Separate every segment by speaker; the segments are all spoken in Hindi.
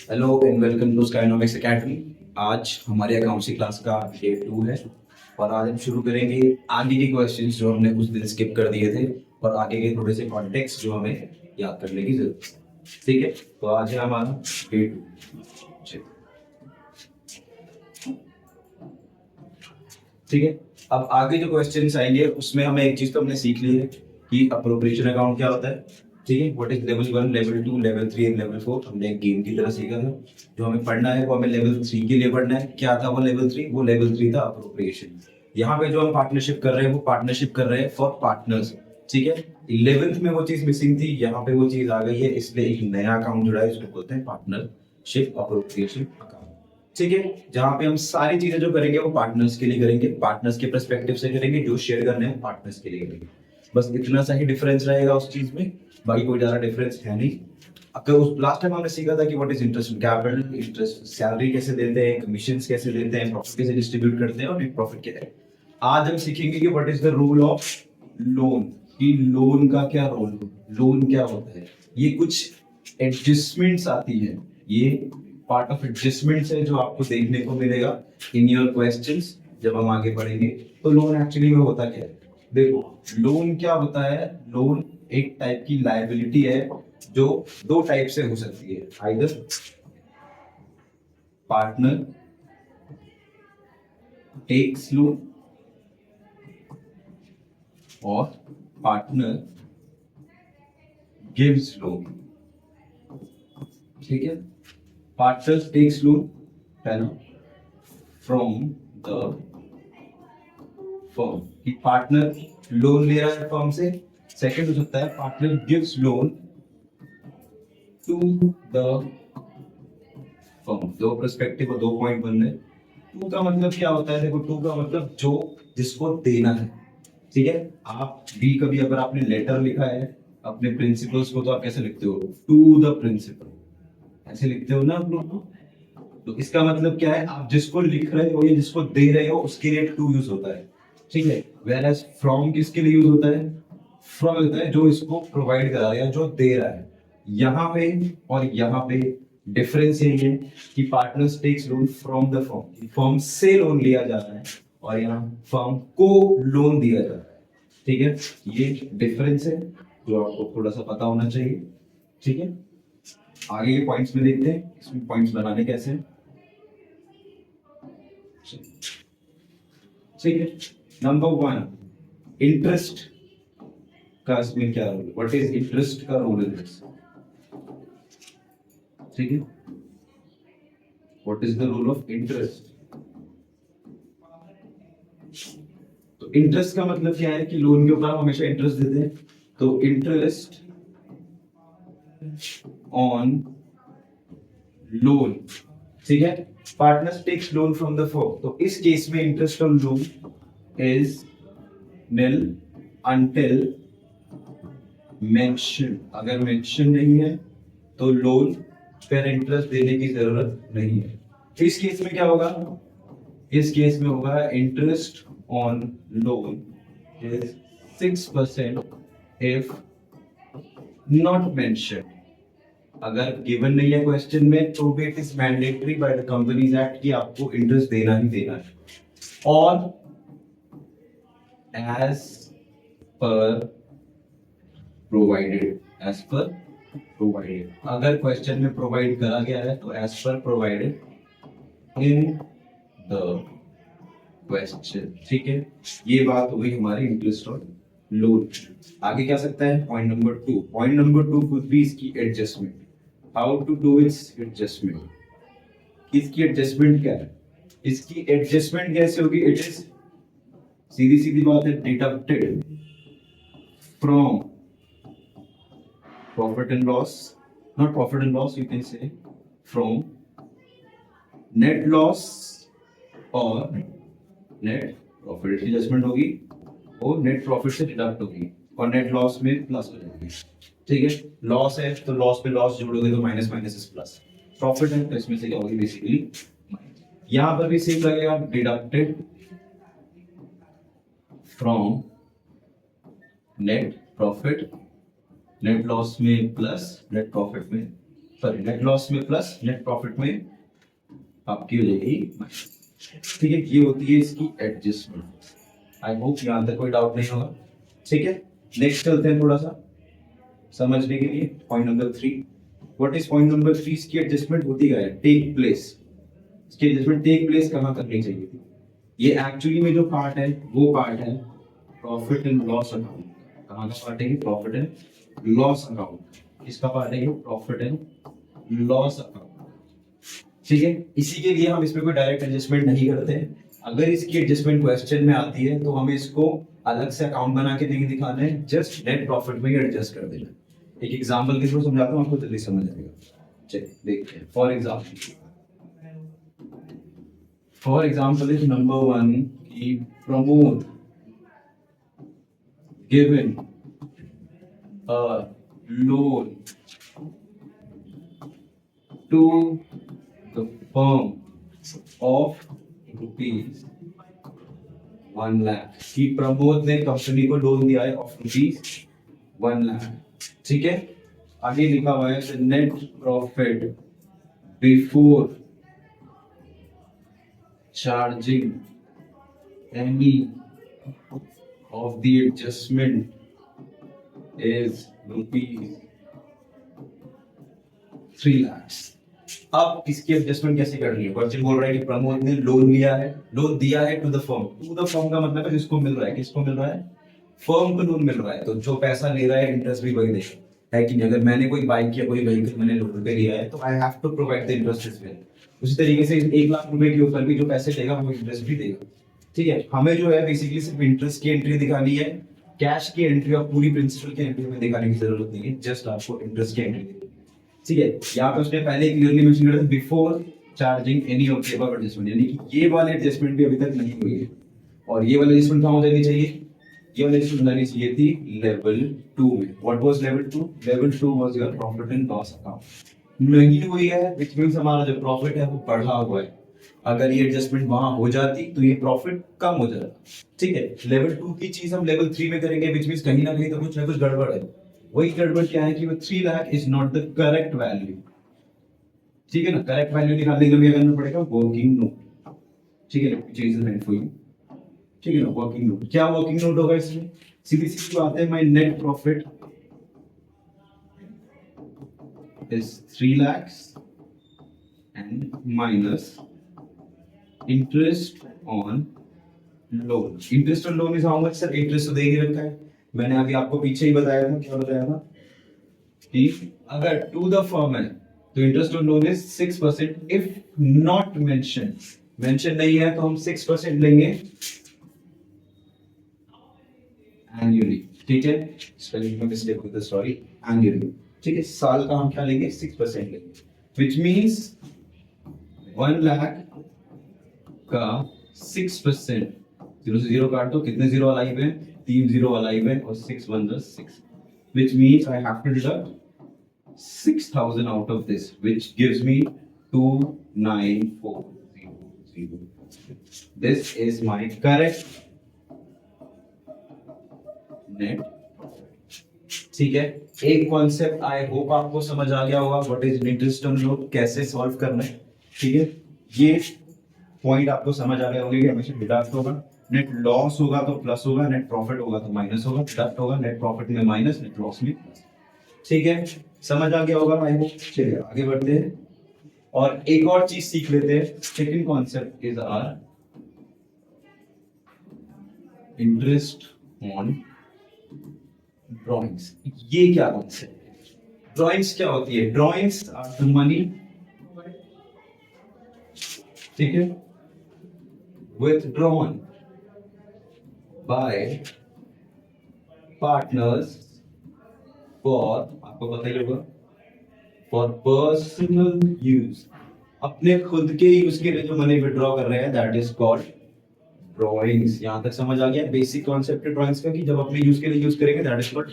Speaker 1: Hello and welcome to Skynomics academy. आज हमारे अकाउंट्स क्लास का डे 2 है और आज हम शुरू करेंगे आगे के क्वेश्चंस जो हमने उस दिन स्किप कर दिए थे और आगे के थोड़े से कॉन्टेक्स्ट जो हमें याद करने की जरूरत है। ठीक है, तो आज है हमारा डे 2। ठीक है, अब आगे जो क्वेश्चंस आएंगे उसमें हमें एक चीज तो हमने सीख ली है कि अप्रोप्रिएशन अकाउंट क्या होता है। ठीक है, what is level 1, level 2, level 3 and level 4। हमने एक गेम की तरह सीखा था। जो हमें पढ़ना है वो हमें लेवल 3 के लिए पढ़ना है। क्या था वो लेवल 3? वो लेवल 3 था अप्रोप्रिएशन। यहाँ पे जो हम पार्टनरशिप कर रहे हैं वो पार्टनरशिप कर रहे हैं फॉर पार्टनर्स। ठीक है, 11th में वो चीज मिसिंग थी, यहाँ पे वो चीज आ गई है, इसलिए एक नया अकाउंट जुड़ा है, इसको बोलते हैं पार्टनरशिप अप्रोप्रिएशन अकाउंट। ठीक है, जहां पे हम सारी चीजें जो करेंगे वो पार्टनर्स के लिए करेंगे, पार्टनर्स के पर्सपेक्टिव से करेंगे, जो शेयर करने हैं पार्टनर्स के लिए करेंगे। बस इतना सा ही डिफरेंस रहेगा उस चीज में, बाकी कोई ज्यादा डिफरेंस है नहीं। अगर उस लास्ट टाइम हमने सीखा था कि what is interest in capital, interest salary कैसे देते हैं, कमीशंस कैसे देते हैं, प्रॉफिट कैसे डिस्ट्रीब्यूट करते हैं और नेट प्रॉफिट क्या है। आज हम सीखेंगे कि what is the rule of loan, कि लोन का क्या रोल, लोन क्या होता है। ये कुछ एडजस्टमेंट्स आती है, ये पार्ट ऑफ एडजस्टमेंट्स है जो आपको देखने को मिलेगा इन योर क्वेश्चंस जब हम आगे बढ़ेंगे। तो लोन एक्चुअली में होता क्या है? देखो, लोन क्या होता है? लोन एक टाइप की लायबिलिटी है जो दो टाइप से हो सकती है, आइदर पार्टनर टेक्स लोन और पार्टनर गिव्स लोन। ठीक है, पार्टनर टेक्स लोन है ना फ्रॉम द फर्म, कि पार्टनर लोन ले रहा है फर्म से। सेकंड हो सकता है partner gives loan to the firm. दो पर्सपेक्टिव और दो पॉइंट बन रहे। टू का मतलब क्या होता है? देखो, टू का मतलब जो जिसको देना है। ठीक है, आप भी कभी अगर आपने लेटर लिखा है अपने प्रिंसिपल्स को तो आप कैसे लिखते हो? टू द प्रिंसिपल, ऐसे लिखते हो ना आप लोग को। तो इसका मतलब क्या है? आप जिसको लिख रहे हो या जिसको दे रहे हो उसके लिए टू यूज होता है। ठीक है, वेयर एज फ्रॉम किसके लिए यूज होता है? फ्रॉम होता है जो इसको प्रोवाइड करा रहा है या जो दे रहा है। यहाँ पे और यहाँ पे डिफरेंस यही है कि partners takes loan from the firm, firm से लोन लिया जा रहा है और यहाँ फर्म को लोन दिया जा रहा है। ठीक है, ये डिफरेंस है जो आपको थोड़ा सा पता होना चाहिए। ठीक है, आगे के पॉइंट्स में देखते हैं इसमें पॉइंट्स बनाने कैसे हैं। ठीक है, नंबर 1, इंटरेस्ट का इसमें क्या रोल? व्हाट इज इंटरेस्ट का रोल इन दिस? ठीक है, what is the role of interest? तो इंटरेस्ट का मतलब क्या है कि लोन के ऊपर हम हमेशा इंटरेस्ट देते हैं। तो इंटरेस्ट ऑन लोन। ठीक है, partners takes loan from the firm, तो इस केस में interest on loan is nil until mention. अगर मेंशन नहीं है तो लोन पर इंटरेस्ट देने की जरूरत नहीं है। इस केस में क्या होगा? इस केस में होगा interest on loan is 6% if not mention. अगर गिवन नहीं है क्वेश्चन में तो भी it is mandatory by the companies act कि आपको इंटरेस्ट देना ही देना है। और एज पर प्रोवाइडेड, एज पर प्रोवाइडेड, अगर क्वेश्चन में प्रोवाइड करा गया है तो एज पर प्रोवाइडेड इन द क्वेश्चन। ठीक है, ये बात हो गई हमारी इंटरेस्ट और लोन। आगे क्या सकता है? Point number 2। Point number 2 could be इसकी adjustment. How to do its adjustment? इसकी एडजस्टमेंट क्या है? इसकी एडजस्टमेंट कैसे होगी? इट इज सीधी सीधी बात है, deducted from profit and loss, not profit and loss, you can say from net loss or net profit। Adjustment होगी और नेट प्रॉफिट से डिडक्ट होगी और नेट लॉस में प्लस हो जाएगी। ठीक है, लॉस है तो लॉस पे लॉस जोड़ोगे तो minus minus is plus. Profit है तो इसमें से क्या होगी? बेसिकली यहां पर भी सेम लगेगा, deducted from net profit, net loss में प्लस नेट प्रॉफिट में सॉरी नेट लॉस में प्लस, नेट प्रॉफिट में आपकी हो जाएगी माइनस। ठीक है, ये होती है इसकी एडजस्टमेंट। आई होप यहाँ तक कोई डाउट नहीं होगा। ठीक है, नेक्स्ट चलते हैं थोड़ा सा समझने के लिए। Point number 3, what is point number 3? इसकी एडजस्टमेंट होती है टेक प्लेस। इसकी एडजस्टमेंट टेक प्लेस कहाँ करनी चाहिए थी? ये एक्चुअली में जो पार्ट है वो पार्ट है प्रॉफिट एंड लॉस अकाउंट। कहाँ का पार्ट है ये? Profit and loss account. इसका पार्ट है ये प्रॉफिट एंड लॉस अकाउंट। ठीक है, इसी के लिए हम इसमें कोई डायरेक्ट एडजस्टमेंट नहीं करते हैं। अगर इसकी एडजस्टमेंट क्वेश्चन में आती है तो हमें इसको अलग से अकाउंट बना के नहीं दिखाना है, जस्ट नेट प्रॉफिट में ही एडजस्ट कर देना। एक एग्जांपल के थ्रू समझाता हूँ, आपको जल्दी समझ आएगा। चलिए देखते हैं। फॉर एग्जाम्पल इज नंबर 1 की Pramod given a loan to the firm of rupees 1 lakh। कि प्रमोद ने कंपनी को लोन दिया है ऑफ रुपीज 1 लाख। ठीक है, आगे लिखा हुआ है net profit before charging any of the adjustment is rupees 3 lakhs। अब इसकी एडजस्टमेंट कैसे करनी है? क्वेश्चन बोल रहा है कि प्रमोद ने लोन लिया है, लोन दिया है to the firm. To the firm का मतलब है जिसको मिल रहा है। किसको मिल रहा है? फर्म को लोन मिल रहा है, तो जो पैसा ले रहा है इंटरेस्ट भी वही देगा, है कि नहीं? अगर मैंने कोई बाइक या कोई व्हीकल मैंने लोन पे लिया है तो I have to provide the interest is well. उसी तरीके से 1 लाख रुपए के ऊपर भी जो पैसे देगा वो इंटरेस्ट भी देगा। ठीक है, हमें जो है बेसिकली सिर्फ इंटरेस्ट की एंट्री दिखानी है, कैश की एंट्री और पूरी प्रिंसिपल की एंट्री में दिखाने की जरूरत नहीं है, जस्ट आपको इंटरेस्ट की एंट्री देनी है। ठीक है, यहाँ पे उसने पहले क्लियरली मेंशन किया था before charging any of the above adjustment, यानी कि ये वाले एडजस्टमेंट भी अभी तक नहीं हुई है। और ये वाले एडजस्टमेंट कहाँ हो जानी चाहिए? ये वाले एडजस्टमेंट होनी चाहिए थी लेवल 2 में। What was level 2? Level 2 was your profit and loss account. नहीं हुई है, व्हिच मींस हमारा जो प्रॉफिट है वो बढ़ा हुआ है। अगर ये एडजस्टमेंट वहां हो जाती तो ये प्रॉफिट कम हो जाता। ठीक है, लेवल 2 की चीज हम लेवल 3 में करेंगे, व्हिच मींस कहीं ना कहीं तो कुछ ना कुछ गड़बड़ है। वही गड़बड़ क्या है कि वो 3 lakh is not the correct value. ठीक है ना, करेक्ट वैल्यू निकालने के लिए करना पड़ेगा वर्किंग नोट। ठीक है ना, चीज मेंट फॉर यू। ठीक है ना, वर्किंग नोट। क्या वर्किंग नोट होगा इसमें? सीधी सी बात है, my net profit is 3 lakhs and minus interest on loan. Interest on loan is how much sir? Interest तो दे ही रखा है, मैंने अभी आपको पीछे ही बताया था। क्या बताया था कि अगर टू द फर्म है तो interest on loan is 6%। If not mention, mention नहीं है तो हम 6% लेंगे एनुअली। ठीक है, स्पेलिंग में मिस्टेक हुई, सॉरी, एनुअली। ठीक है, साल का हम क्या लेंगे? 6% लेंगे, व्हिच मींस 1 लाख का 6%। 0 से 0 काट दो, कितने जीरो अलाइव है? 3 जीरो अलाइव है, और 6 1 6, which means I have to deduct 6,000 out of this, which gives me 2,940. This is my correct net. ठीक है, एक कॉन्सेप्ट आई होप आपको समझ आ गया होगा, what is interest on loan, कैसे सॉल्व करना है। ठीक है, ये पॉइंट आपको समझ आ गया होगा कि हमेशा डिडक्ट होगा। नेट लॉस होगा तो प्लस होगा, नेट प्रॉफिट होगा तो माइनस होगा, डिडक्ट होगा नेट प्रॉफिट में माइनस, नेट लॉस में प्लस। ठीक है, समझ आ गया होगा आई होप। चलिए आगे बढ़ते हैं और एक और चीज सीख लेते हैं। Second concept is are interest on drawings. ये क्या कॉन्सेप्ट है? ड्राइंग्स क्या होती है? ड्राइंग्स आर द मनी, ठीक है, withdrawn by partners for, आपको पता ही होगा, for personal use, अपने खुद के यूज के लिए जो मनी विड्रॉ कर रहे हैं, दैट इज कॉल्ड ड्राइंग्स। यहां तक समझ आ गया बेसिक कॉन्सेप्ट ड्राइंग्स का कि जब अपने यूज के लिए यूज करेंगे दैट इज कॉल्ड।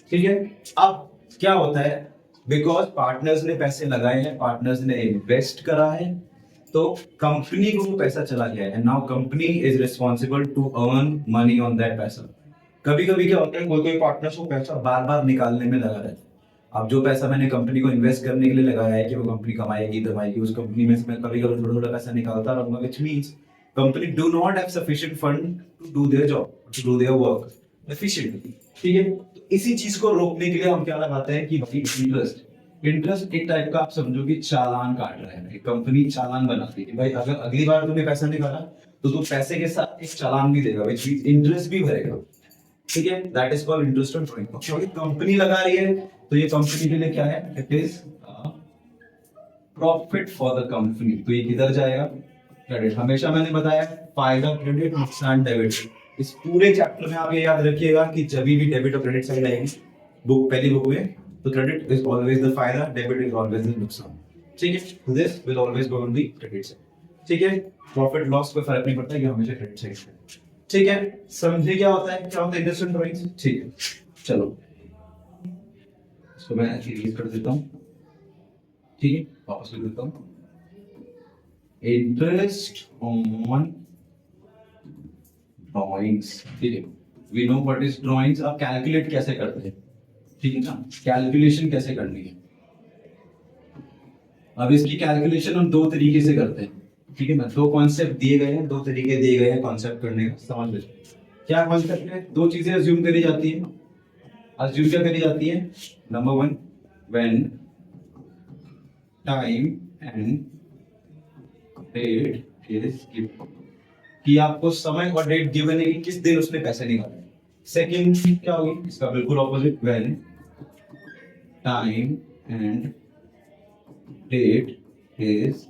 Speaker 1: ठीक है, अब क्या होता है, बिकॉज पार्टनर्स ने पैसे लगाए हैं, पार्टनर्स ने इन्वेस्ट करा है, तो कंपनी को वो पैसा चला गया है। Now company is responsible to earn money on that पैसा। कभी कभी क्या होता है, कोई कोई पार्टनर्स को पैसा बार बार निकालने में लगा रहता है, अब जो पैसा मैंने कंपनी को इन्वेस्ट करने के लिए लगाया है कि वो कंपनी कमाएगी दमाएगी, उस कंपनी में से मैं कभी कभी थोड़ा थोड़ा पैसा निकालता रहूंगा, which means company do not have sufficient fund to do their job, to do their work efficiently. ठीक है, तो इसी चीज को रोकने के लिए हम क्या लगाते हैं कि भाई इंटरेस्ट। इंटरेस्ट एक टाइप का आप समझो कि चालान काट रहा है, एक कंपनी चालान बनाती है भाई, अगर अगली बार तुमने पैसा निकाला तो तू पैसे के साथ एक चालान भी देगा, विच मींस इंटरेस्ट भी भरेगा। ठीक है, that is called interest on drawing. क्योंकि कंपनी लगा रही है तो ये कंपनी के लिए क्या है, it is profit for the company. तो ये किधर जाएगा, क्रेडिट। हमेशा मैंने बताया फायदा क्रेडिट, नुकसान डेबिट। इस पूरे चैप्टर में आप ये याद रखिएगा कि जब भी डेबिट और क्रेडिट साइड आएगी बुक, पहली बुक में, तो क्रेडिट इज ऑलवेज द फायदा, डेबिट इज ऑलवेज द नुकसान। ठीक है, this will always go on the credit side. ठीक है, प्रॉफिट लॉस कोई फर्क नहीं पड़ता, ये हमेशा क्रेडिट साइड है। ठीक है, समझे क्या होता है, क्या होता है इंटरेस्ट ऑन ड्राइंग्स। ठीक है, चलो इसको मैं रिलीज कर देता हूँ। ठीक है, वापस लिख देता हूँ, इंटरेस्ट ऑन ड्राइंग्स। ठीक है, we know what is drawings. आप कैलकुलेट कैसे करते हैं, ठीक है ना, कैलकुलेशन कैसे करनी है। अब इसकी कैलकुलेशन हम दो तरीके से करते हैं। ठीक है ना, दो कॉन्सेप्ट दिए गए हैं, दो तरीके दिए गए हैं कॉन्सेप्ट करने का, समझ लो क्या कॉन्सेप्ट है। दो चीजें अज्यूम करी जाती है। अज्यूम क्या करी जाती है, number one, when time and date is given, कि आपको समय और डेट गिवन है कि किस दिन उसने पैसे निकाले। सेकंड क्या होगी, इसका बिल्कुल opposite, when time and date is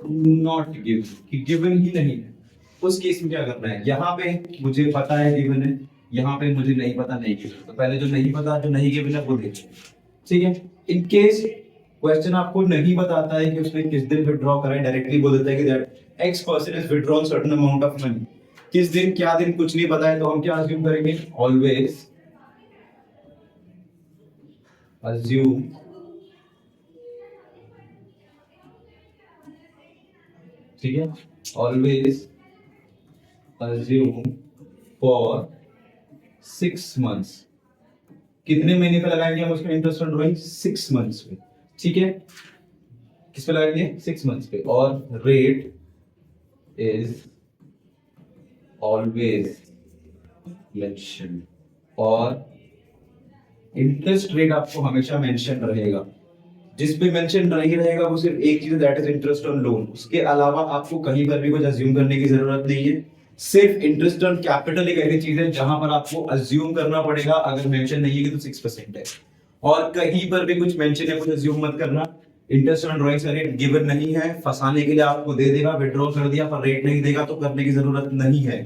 Speaker 1: not given, कि गिवन ही नहीं है। उस केस में क्या करना है, यहाँ पे मुझे पता है गिवन है, यहाँ पे मुझे नहीं पता नहीं गिवन। तो पहले जो नहीं पता, जो नहीं गिवन है वो देखिए। ठीक है, इन केस क्वेश्चन आपको नहीं बताता है कि उसने किस दिन विड्रॉ करा है, डायरेक्टली बोल देता है कि that x person is withdrawn certain amount of money. किस दिन क्या दिन कुछ नहीं पता है, तो हम क्या अज्यूम करेंगे, ऑलवेज अज्यूम ठीक है, ऑलवेज अज्यूम फॉर 6 months। कितने महीने पे लगाएंगे हम उसका इंटरेस्ट ऑन ड्राइंग, 6 months पे। ठीक है, किस पे लगाएंगे, 6 months पे। और रेट इज ऑलवेज मेंशन, और इंटरेस्ट रेट आपको हमेशा मेंशन रहेगा। जिस पे मेंशन नहीं रहेगा वो सिर्फ एक चीज, that is interest on loan. उसके अलावा आपको कहीं पर भी कुछ अज्यूम करने की जरूरत नहीं है। सिर्फ इंटरेस्ट ऑन कैपिटल एक ऐसी चीज है जहां पर आपको अज्यूम करना पड़ेगा, अगर मेंशन नहीं है तो 6% है। और कहीं पर भी कुछ मेंशन है, कुछ अज्यूम मत करना। इंटरेस्ट ऑन ड्राइंग्स का रेट गिवन नहीं है, फंसाने के लिए आपको दे देगा, विड्रॉ कर दिया पर रेट नहीं देगा तो करने की जरूरत नहीं है।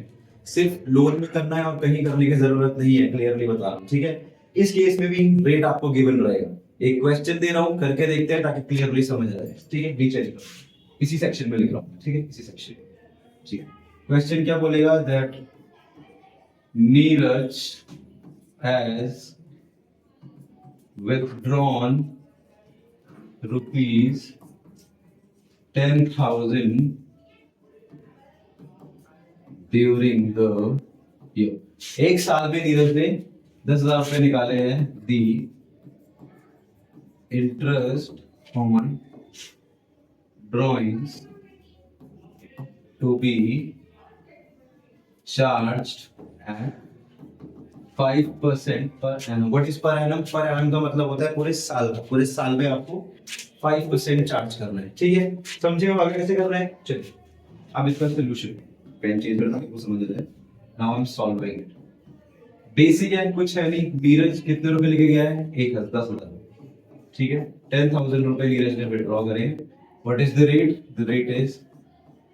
Speaker 1: सिर्फ लोन में करना है और कहीं करने की जरूरत नहीं है, क्लियरली बता रहा हूं। ठीक है, इस केस में भी रेट आपको गिवन रहेगा। एक क्वेश्चन दे रहा हूं, करके देखते हैं ताकि क्लियरली समझ आ जाए। ठीक है, नीचे लिख रहा हूं, इसी सेक्शन में लिख रहा हूं। ठीक है, इसी सेक्शन। ठीक है, क्वेश्चन क्या बोलेगा, that Neeraj has withdrawn rupees 10,000 during the year। एक साल में नीरज ने 10,000 रुपए निकाले हैं। The interest on drawings to be charged at 5% per annum. What is per annum, per annum का मतलब होता है पूरे साल का। पूरे साल में आपको 5% चार्ज करना है। ठीक है, समझे हम आगे कैसे कर रहे हैं। चलिए अब इसका सोल्यूशन, पेन चेंज करना है, वो समझ जाए। Now I am solving it. Basic है, कुछ है नहीं। नीरज कितने रुपए लेके गया है, 10,000। ठीक है, 10,000 रुपए नीरज ने विड्रॉ करे। What is the rate, the rate is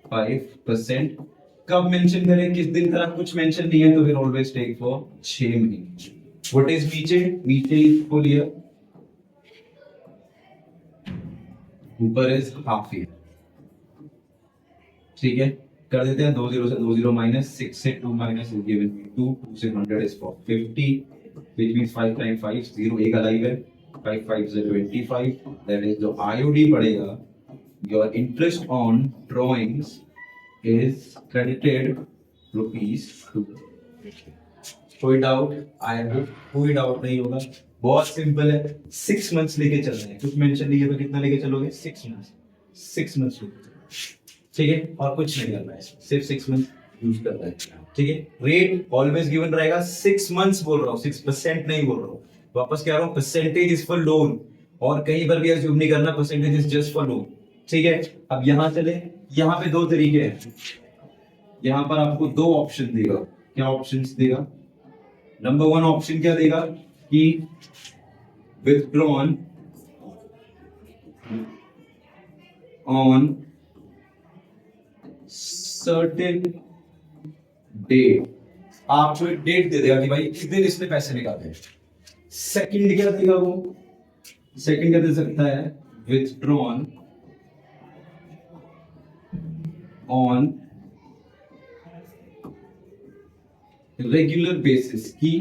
Speaker 1: 5%। कब मेंशन करें, किस दिन करा, कुछ मेंशन नहीं है, तो फिर ऑलवेज टेक फॉर 6 महीने। व्हाट इज नीचे, नीचे इज फुल ईयर, ऊपर इज हाफ ईयर। ठीक है, कर देते हैं 2 0 से 2 0 माइनस 6 से 2 माइनस इज गिवन 2 2 से 100 इज 50, which means 5 times 5 0, एक अलाइव है। 5 5 से 25, दैट इज जो आईओडी पड़ेगा, your interest on drawings is credited rupees 2। कोई डाउट, आई होप कोई डाउट नहीं होगा। बहुत सिंपल है, 6 मंथ्स लेके चल रहे हैं, कुछ मेंशन नहीं है तो कितना लेके चलोगे, 6 मंथ्स लेके चलो, ठीक है, और कुछ नहीं करना है, सिर्फ 6 मंथ यूज करना है, ठीक है। रेट ऑलवेज गिवन रहेगा, 6 मंथ्स बोल रहा हूँ, 6% नहीं बोल रहा हूँ, वापस कह रहा हूँ, परसेंटेज इज फॉर लोन, और कहीं पर भी अज्यूम नहीं करना percentage is just for loan, ठीक है। अब यहां चले, यहाँ पे दो तरीके हैं, यहाँ पर आपको दो ऑप्शन देगा, क्या ऑप्शंस देगा, नंबर 1 ऑप्शन क्या देगा कि withdrawn on certain date, आपको एक डेट दे देगा कि भाई इस दिन इसने पैसे निकाले। सेकंड क्या देगा वो, सेकंड क्या दे सकता है, withdrawn on रेगुलर बेसिस, की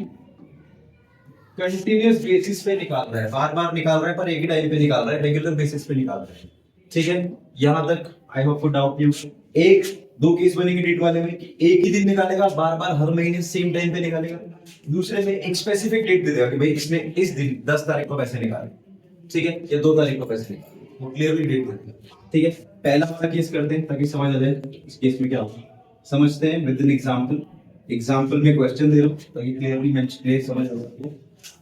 Speaker 1: कंटिन्यूअस बेसिस पे निकाल रहा है, बार बार निकाल रहा है पर एक ही टाइम पे निकाल रहा है, रेगुलर बेसिस पे निकाल रहा है, ठीक है। यहां तक I hope for doubt you, एक दो केस बनेंगे डेट वाले में कि एक ही दिन निकालेगा, बार बार हर महीने सेम टाइम पे निकालेगा, दूसरे में एक स्पेसिफिक डेट दे देगा कि भाई इसने इस दिन 10 तारीख को पैसे निकाले, ठीक है, या 2 तारीख को पैसे निकाले, वो क्लियरली डेट दे देगा, ठीक है। पहला वाला केस करते हैं ताकि समझ आ जाए इस केस में क्या होगा, समझते हैं विद एन एग्जांपल, एग्जांपल में क्वेश्चन दे रहा हूं ताकि क्लियरली मेंशन क्लियर समझ आ जाए,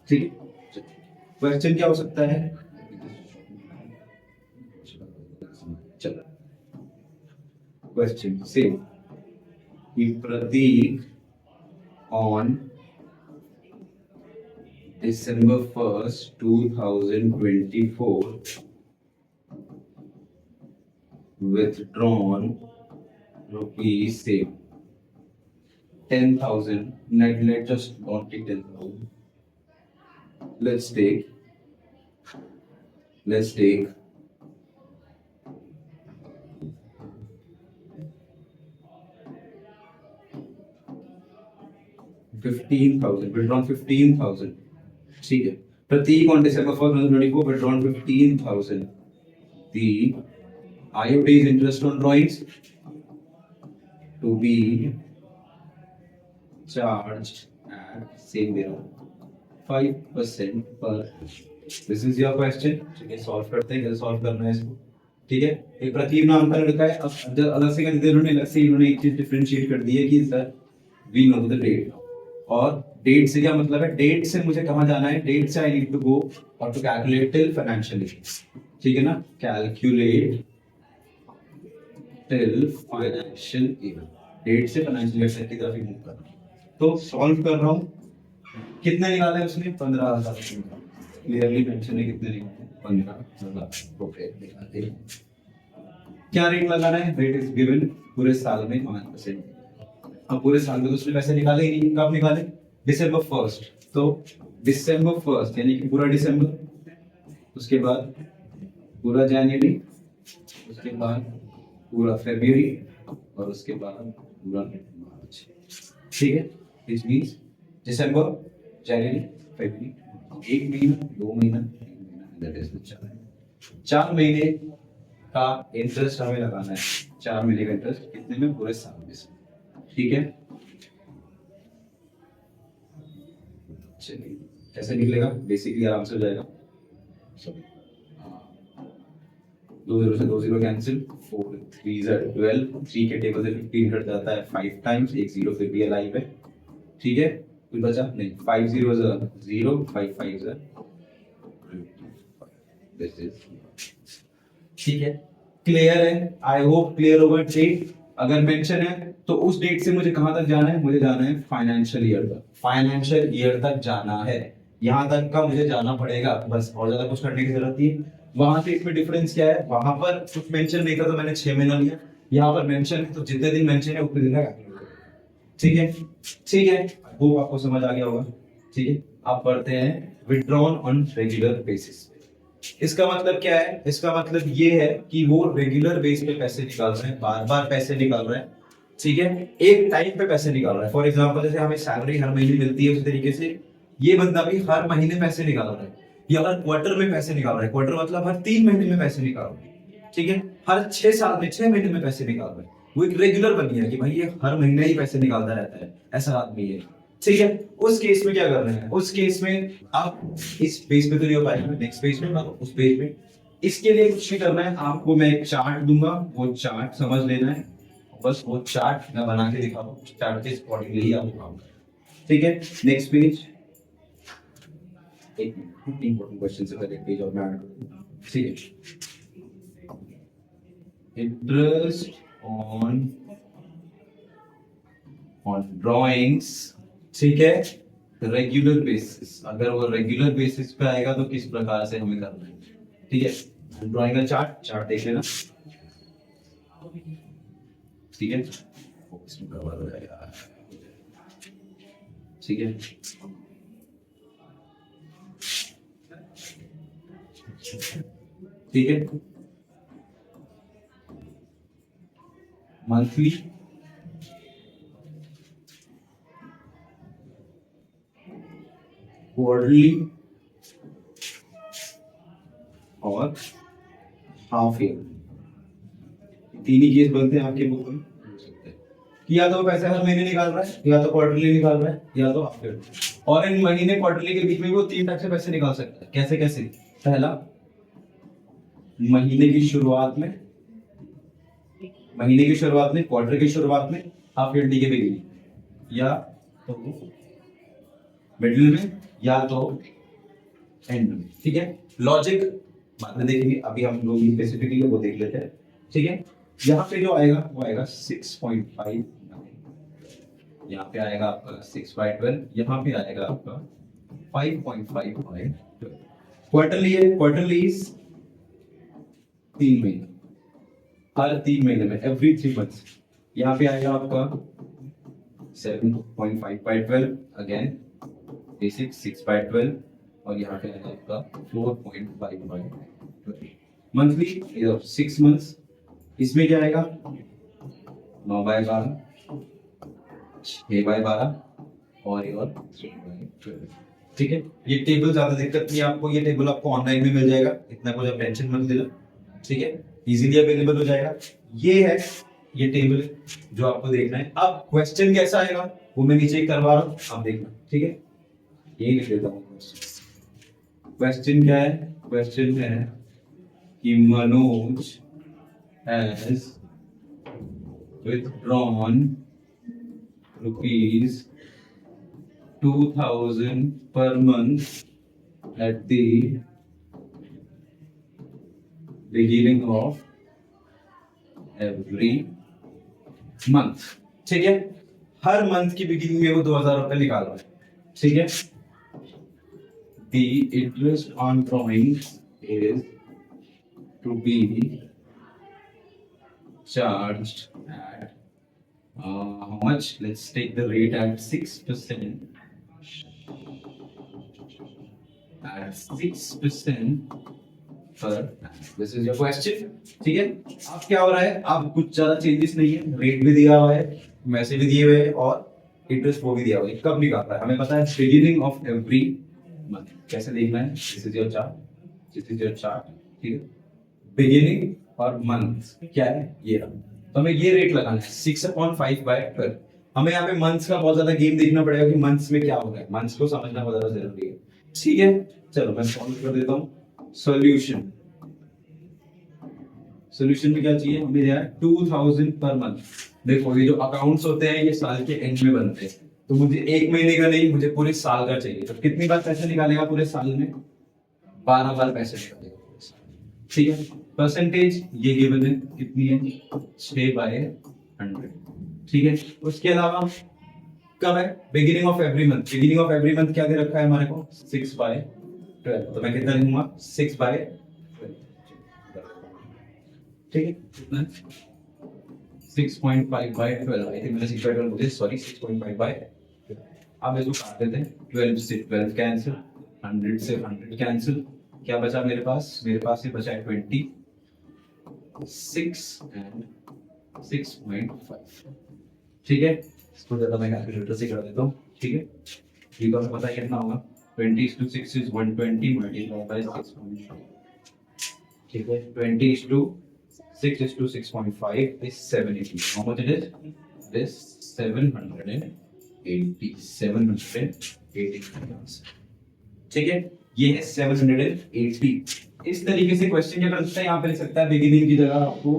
Speaker 1: ठीक है। क्वेश्चन क्या हो सकता है, चलो क्वेश्चन से कि प्रतीक on December 1st 2024 withdrawn rupees say 10,000, let's just not take 10,000, let's take 15,000, withdrawn 15,000, ठीक है। प्रतीक on December 1st 2024 withdrawn 15,000, the IOD's interest on drawings to be charged at same there 5% per, this is your question, ठीक है। सॉल्व करते हैं, कैसे सॉल्व करना है इसको, ठीक है। एक प्रतीक नाम का लड़का है, अब अलग से कर दिया इन्होंने, अलग से इन्होंने एक चीज डिफरेंशिएट कर दी है कि sir we know the date, और डेट से क्या मतलब है, डेट से मुझे कहां जाना है, डेट से आई नीड टू गो और to calculate till financial year, ठीक है ना, calculate till financial year, date से फाइनेंशियल ईयर की तरफ मूव करना। तो सॉल्व कर रहा हूं, कितने निकाले उसने, 15,000, क्लियरली मेंशन है कितने निकाले, 15,000 रुपए निकाले। क्या रेट लगाना है, रेट इज गिवन पूरे साल में 5%, अब पूरे साल में तो उसने पैसे निकाले ही नहीं, कब निकाले, December 1st, तो December 1st यानी कि पूरा दिसंबर, उसके बाद पूरा जनवरी, उसके बाद पूरा फरवरी, और उसके बाद पूरा मार्च, ठीक है। दिस मींस दिसंबर, जनवरी, फरवरी, एक महीना, 2 महीना, 3 महीना, दैट इज 4 महीने का इंटरेस्ट हमें लगाना है, 4 महीने का इंटरेस्ट कितने में, पूरे साल में, ठीक है। चलिए कैसे निकलेगा, बेसिकली आराम से हो जाएगा, 2 0 से 2 0 कैंसिल, 4 3 12, 3 के टेबल से 15 कट जाता है 5 टाइम्स, एक 0 फिर भी अलाइव है, ठीक है। कुछ बचा नहीं, 5 0 0, 5 5 दिस इज, ठीक है। क्लियर है, आई होप क्लियर होगा। डेट अगर मेंशन है तो उस डेट से मुझे कहां तक जाना है, मुझे जाना है फाइनेंशियल ईयर तक, फाइनेंशियल ईयर तक जाना है, यहां तक का मुझे जाना पड़ेगा, बस और ज्यादा कुछ करने की जरूरत नहीं। वहां से इसमें डिफरेंस क्या है, वहां पर कुछ मेंशन नहीं था तो मैंने 6 महीना लिया, यहाँ पर मेंशन है तो जितने दिन मेंशन है उतने दिन का, ठीक है, ठीक है, वो आपको समझ आ गया होगा, ठीक है। आप पढ़ते हैं विड्रॉन ऑन रेगुलर बेसिस, इसका मतलब क्या है, इसका मतलब ये है कि वो रेगुलर बेस पे पैसे निकाल रहे हैं, बार बार पैसे निकाल रहे हैं, ठीक है, एक टाइम पे पैसे निकाल रहा है। फॉर एग्जांपल जैसे हमें सैलरी हर महीने मिलती है, उस तरीके से ये बंदा भी हर महीने पैसे निकाल रहा है, या हर क्वार्टर में पैसे निकाल रहा है, क्वार्टर मतलब हर 3 महीने में पैसे निकाल रहा है, ठीक है, हर 6 साल में 6 महीने में पैसे निकाल रहा है, वो एक रेगुलर बन गया कि भाई ये हर महीने ही पैसे निकालता रहता है, ऐसा आदमी है, ठीक है, उस केस में क्या करना है, उस केस में आप इस पेज पे तो नहीं हो पाएगा, नेक्स्ट पेज में आप उस पेज में, इसके लिए कुछ नहीं करना है आपको, मैं एक चार्ट दूंगा, वो चार्ट समझ लेना है, बस वो चार्ट मैं बना के दिखा रहा हूँ, चार्ट के अकॉर्डिंगली ही आपको काम करना है। ठीक है, नेक्स्ट पेज, एक इंपॉर्टेंट क्वेश्चन से पहले पेज और मैं ऐड कर दूं। ठीक है, इंटरेस्ट ऑन ड्राइंग्स, ठीक है, रेगुलर बेसिस, अगर वो रेगुलर बेसिस पे आएगा तो किस प्रकार से हमें करना है। ठीक है, ड्राइंग का चार्ट देख लेना। ठीक है, इसमें गड़बड़ हो जाएगा। ठीक है, ठीक है, मंथली, क्वार्टरली और हाफ ईयर, तीन ही केस बनते हैं आपके बुक में, कि या तो पैसे हर महीने निकाल रहा है, या तो क्वार्टरली निकाल रहा है, या तो हाफ ईयर। और इन महीने क्वार्टरली के बीच में वो तीन टाइप से पैसे निकाल सकता है। कैसे कैसे? पहला, महीने की शुरुआत में, क्वार्टर की शुरुआत में, हाफ ईयर के बिगिनिंग, या तो मिडिल में, या तो एंड में। ठीक है, लॉजिक बाद में देखेंगे, अभी हम लोग स्पेसिफिकली वो देख लेते हैं। ठीक है, यहाँ पे जो आएगा वो आएगा 6.5, यहाँ पे आएगा आपका 6/12, यहाँ पे आएगा आपका 5.5/12। क्वार्टरली है, क्वार्टरली इज 3 महीने, हर 3 महीने में, एवरी 3 मंथ्स। यहाँ पे आएगा आपका 7.5/12, अगेन बेसिक 6/12, और यहाँ पे आएगा आपका 4.5/12 मंथली, 6 मंथ्स। इसमें क्या आएगा 9/12, 6/12 और 3/12। ठीक है, ये टेबल ज्यादा दिक्कत नहीं है आपको, ये टेबल आपको ऑनलाइन में मिल जाएगा, इतना कुछ आप टेंशन मत लेना। ठीक है, इजीली अवेलेबल हो जाएगा। ये है, ये टेबल जो आपको देखना है। अब क्वेश्चन कैसा आएगा वो मैं नीचे करवा रहा हूँ, आप देखना। ठीक है, यही लिख देता हूँ। क्वेश्चन क्या है? क्वेश्चन है कि Manoj has withdrawn ₹2,000 per month at the beginning of every month। ठीक है, हर मंथ की बिगिनिंग में वो 2,000 रुपए निकाल रहा है। ठीक है, the interest on drawings is to be charged at how much? Let's take the rate at 6%. At 6% per annum. This is your question. ठीक है, अब क्या हो रहा है? अब कुछ ज्यादा चेंजेस नहीं है, रेट भी दिया हुआ है, मैसेज भी दिए हुए हैं, और इंटरेस्ट वो भी दिया हुआ है। कब निकाल रहा है हमें पता है, बिगिनिंग ऑफ एवरी मंथ। कैसे देखना है? This is your chart, this is your chart. ठीक है, बिगिनिंग और मंथ क्या है, ये रहा। तो हमें ये रेट लगाना है 6/5/12। हमें यहाँ पे मंथ्स का बहुत ज्यादा गेम देखना पड़ेगा कि मंथ्स में क्या हो रहा है, मंथ्स को समझना बहुत ज्यादा जरूरी है। ठीक है, चलो मैं सॉल्व कर देता हूँ। सॉल्यूशन, सॉल्यूशन में क्या चाहिए हमें? दिया है 2,000 पर मंथ। देखो ये जो अकाउंट्स होते हैं ये साल के एंड में बनते हैं, तो मुझे एक महीने का नहीं, मुझे पूरे साल का चाहिए। तो कितनी बार पैसे निकालेगा पूरे साल में? 12 बार पैसे निकालेगा। ठीक है, परसेंटेज ये गिवन है, कितनी है? 6/100। ठीक है, उसके अलावा कब है? Beginning of every month. Beginning of every month क्या दे रखा है हमारे को? 6/12। तो मैं कितना लिखूंगा? 6/12। ठीक है, कितना? 6.5/12। आई थिंक मैंने 6/12 बोला, सॉरी 6.5/12। अब इसको काट देते हैं, 12 से 12 कैंसिल, 100 से 100 कैंसिल। क्या बचा मेरे पास? मेरे पास ये बचा है 26 एंड 6.5। ठीक है, इसको ज्यादा मैं कैलकुलेटर से कर देता हूँ। ठीक है, ये तो हमें पता है कितना होगा, 20:6 is 120 multiplied by 6.5। ठीक है, 20:6 is 6.5 is 780। How much it is? It is 780। 780। ठीक है, ये है 780। इस तरीके से क्वेश्चन क्या कर सकता है, यहाँ पे दे सकता है बिगिनिंग की जगह आपको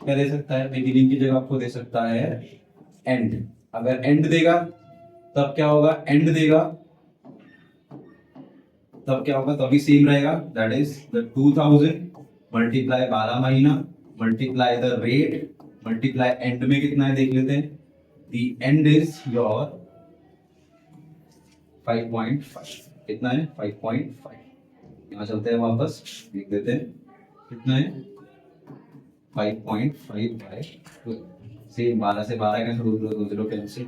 Speaker 1: क्या दे सकता है, बिगिनिंग की जगह आपको दे सकता है एंड। अगर एंड देगा तब क्या होगा, एंड देगा तब क्या होगा, तभी सेम रहेगा, दैट इज द 2000 मल्टीप्लाई 12 महीना multiply the rate multiply and में कितना है देख लेते हैं, द एंड इज योर 5.5। कितना है 5.5। यहाँ चलते हैं वापस लिख देते हैं कितना है 5.5 बाय 12। सेम 12 से 12 कैंसिल, दो zero cancel,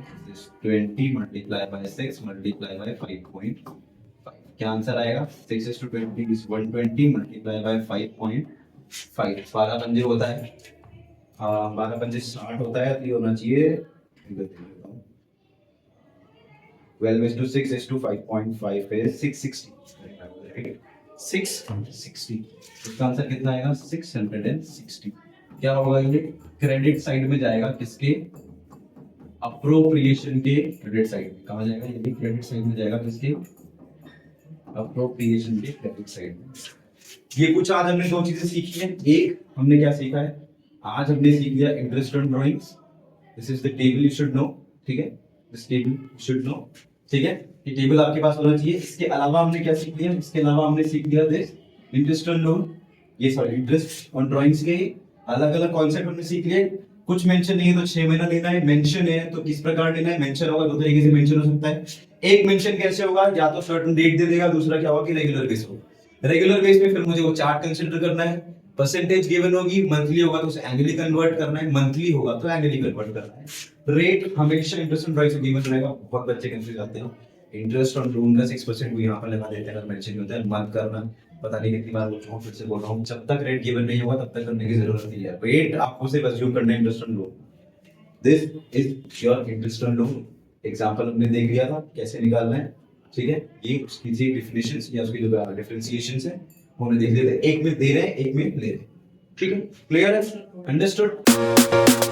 Speaker 1: 20 multiply by 6 multiply by 5.5। क्या आंसर आएगा, 6:20 is 120 मल्टीप्लाई बाय 5.5। 12 पंजे होता है, हाँ 12 पंजे 60 होता है, तो ये होना चाहिए 12:6:5.5 है 660। 660। इसका आंसर कितना आएगा 660। क्या होगा, ये क्रेडिट साइड में जाएगा, किसके, अप्रोप्रिएशन के क्रेडिट साइड में। कहाँ जाएगा, ये भी क्रेडिट साइड में जाएगा, किसके, अप्रोप्रिएशन के क्रेडिट साइड में। ये कुछ आज हमने दो चीजें सीखी हैं। एक हमने क्या सीखा है, आज हमने सीख लिया interest on drawings, this is the table you should know. ठीक है, this table you should know. ठीक है, ये टेबल आपके पास होना चाहिए। इसके अलावा हमने क्या सीख लिया, इसके अलावा हमने सीख लिया दिस इंटरेस्ट ऑन लोन, ये सॉरी इंटरेस्ट ऑन ड्राइंग्स के अलग अलग कॉन्सेप्ट हमने सीख लिए। कुछ मेंशन नहीं है तो 6 महीना लेना है, मेंशन है तो किस प्रकार लेना है। मेंशन होगा दो तरीके से मेंशन हो सकता है। एक मेंशन कैसे होगा, या तो सर्टेन डेट दे देगा, दूसरा क्या होगा कि रेगुलर बेस होगा। रेगुलर बेस पे फिर मुझे वो चार्ट कंसीडर करना है, परसेंटेज गिवन होगी, मंथली होगा तो उसे एनुअली कन्वर्ट करना है, मंथली होगा तो एनुअली कन्वर्ट करना है। रेट हमेशा इंटरेस्ट ऑन ड्राइंग्स से गिवन रहेगा। बहुत बच्चे कंफ्यूज आते हैं, इंटरेस्ट ऑन लोन का 6% भी यहाँ पर लगा देते हैं, अगर मेंशन होता है मत करना। पता नहीं कितनी बार बोल रहा हूँ, फिर से बोल रहा हूँ, जब तक रेट गिवन नहीं होगा तब तक करने की जरूरत नहीं है। रेट आपको सिर्फ अज्यूम करना है interest on loan, this is your interest on loan. Example हमने देख लिया था कैसे निकालना है। ठीक है, ये उसकी जी डेफिनेशंस या उसकी जो डिफरेंशिएशंस है वो हमने देख लिए थे। एक में दे रहे हैं, एक में ले रहे हैं। ठीक है, क्लियर है, अंडरस्टूड।